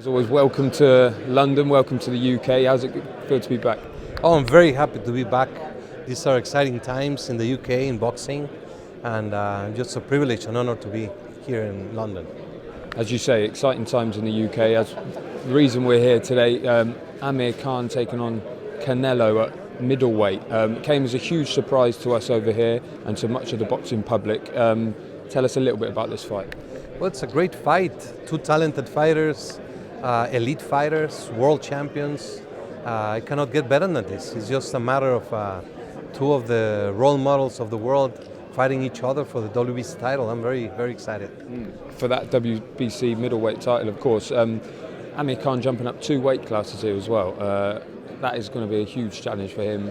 As always, welcome to London, welcome to the UK. How's it feel to be back? Oh, I'm very happy to be back. These are exciting times in the UK in boxing, and just a privilege and honor to be here in London. As you say, exciting times in the UK. As the reason we're here today, Amir Khan taking on CANELO at middleweight. Came as a huge surprise to us over here and to much of the boxing public. Tell us a little bit about this fight. Well, it's a great fight. Two talented fighters, elite fighters, world champions. It cannot get better than this. It's just a matter of two of the role models of the world fighting each other for the WBC title. I'm very, very excited. For that WBC middleweight title, of course. Amir Khan jumping up 2 weight classes here as well. That is going to be a huge challenge for him.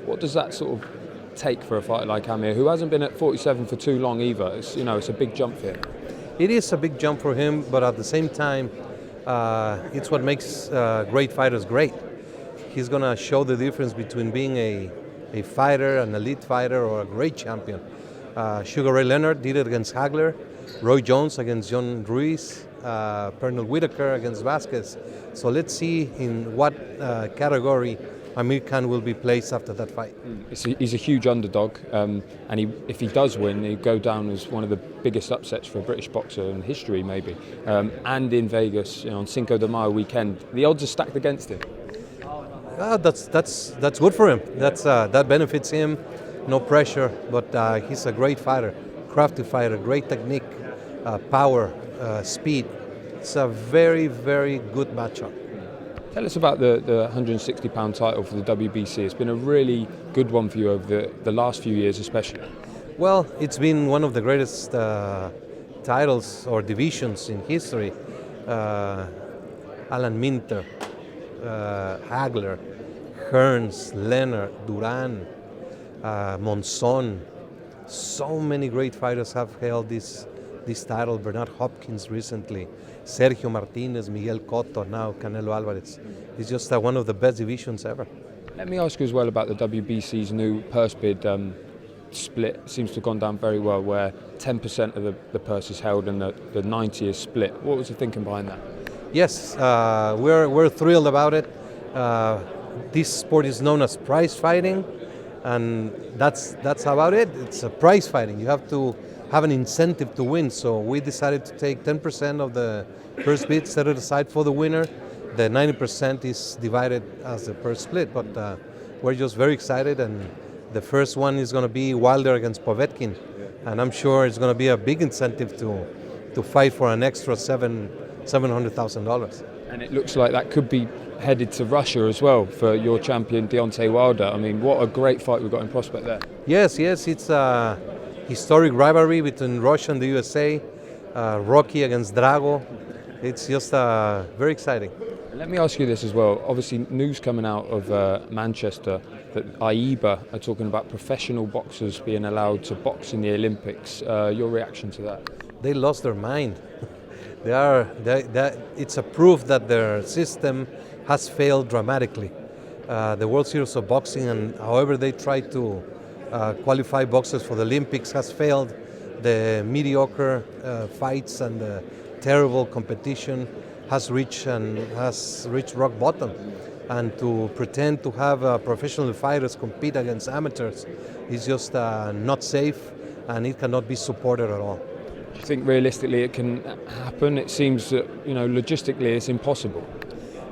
What does that sort of take for a fighter like Amir, who hasn't been at 47 for too long either? It's a big jump for him. It is a big jump for him, but at the same time, it's what makes great fighters great. He's going to show the difference between being a fighter, an elite fighter, or a great champion. Sugar Ray Leonard did it against Hagler, Roy Jones against John Ruiz, Pernell Whitaker against Vasquez. So let's see in what category Amir Khan will be placed after that fight. He's a huge underdog, and if he does win, he'll go down as one of the biggest upsets for a British boxer in history, maybe. And in Vegas, on Cinco de Mayo weekend, the odds are stacked against him. That's good for him. That benefits him. No pressure, but he's a great fighter, crafty fighter, great technique, power, speed. It's a very, very good matchup. Tell us about the 160-pound title for the WBC. It's been a really good one for you over the last few years, especially. Well, it's been one of the greatest titles or divisions in history. Alan Minter, Hagler, Hearns, Leonard, Duran, Monzon. So many great fighters have held this title. Bernard Hopkins recently, Sergio Martinez, Miguel Cotto, now Canelo Alvarez. It's just one of the best divisions ever. Let me ask you as well about the WBC's new purse bid split. It seems to have gone down very well, where 10% of the purse is held and the 90 is split. What was the thinking behind that? Yes, we're thrilled about it. This sport is known as prize fighting, and that's about it. It's a prize fighting. You have to have an incentive to win. So we decided to take 10% of the purse bid, set it aside for the winner. The 90% is divided as the purse split. But we're just very excited, and the first one is going to be Wilder against Povetkin, and I'm sure it's going to be a big incentive to fight for an extra $700,000. And it looks like that could be headed to Russia as well for your champion Deontay Wilder. I mean, what a great fight we've got in prospect there. Yes, it's a historic rivalry between Russia and the USA. Rocky against Drago. It's just very exciting. Let me ask you this as well. Obviously, news coming out of Manchester that AIBA are talking about professional boxers being allowed to box in the Olympics. Your reaction to that? They lost their mind. It's a proof that their system has failed dramatically. The World Series of Boxing, and however they try to qualify boxers for the Olympics, has failed. The mediocre fights and the terrible competition has reached rock bottom. And to pretend to have professional fighters compete against amateurs is just not safe, and it cannot be supported at all. Do you think realistically it can happen? It seems that logistically it's impossible.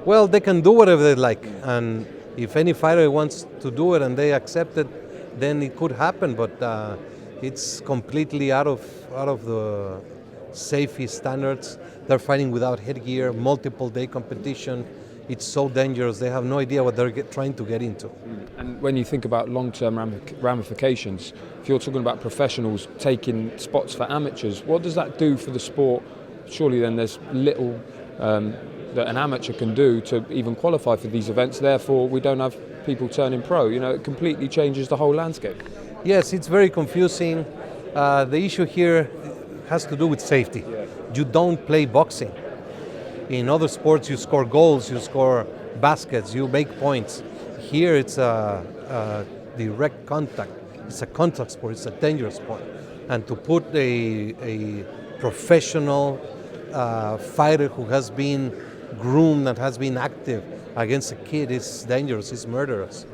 Well, they can do whatever they like, and if any fighter wants to do it and they accept it, then it could happen. But it's completely out of the safety standards. They're fighting without headgear, multiple day competition. It's so dangerous. They have no idea what they're trying to get into. And when you think about long-term ramifications, if you're talking about professionals taking spots for amateurs, what does that do for the sport? Surely then there's little that an amateur can do to even qualify for these events. Therefore, we don't have people turning pro. It completely changes the whole landscape. Yes, it's very confusing. The issue here has to do with safety. Yeah. You don't play boxing. In other sports, you score goals, you score baskets, you make points. Here, it's a direct contact. It's a contact sport. It's a dangerous sport. And to put a professional fighter who has been groomed and has been active against a kid is dangerous, is murderous.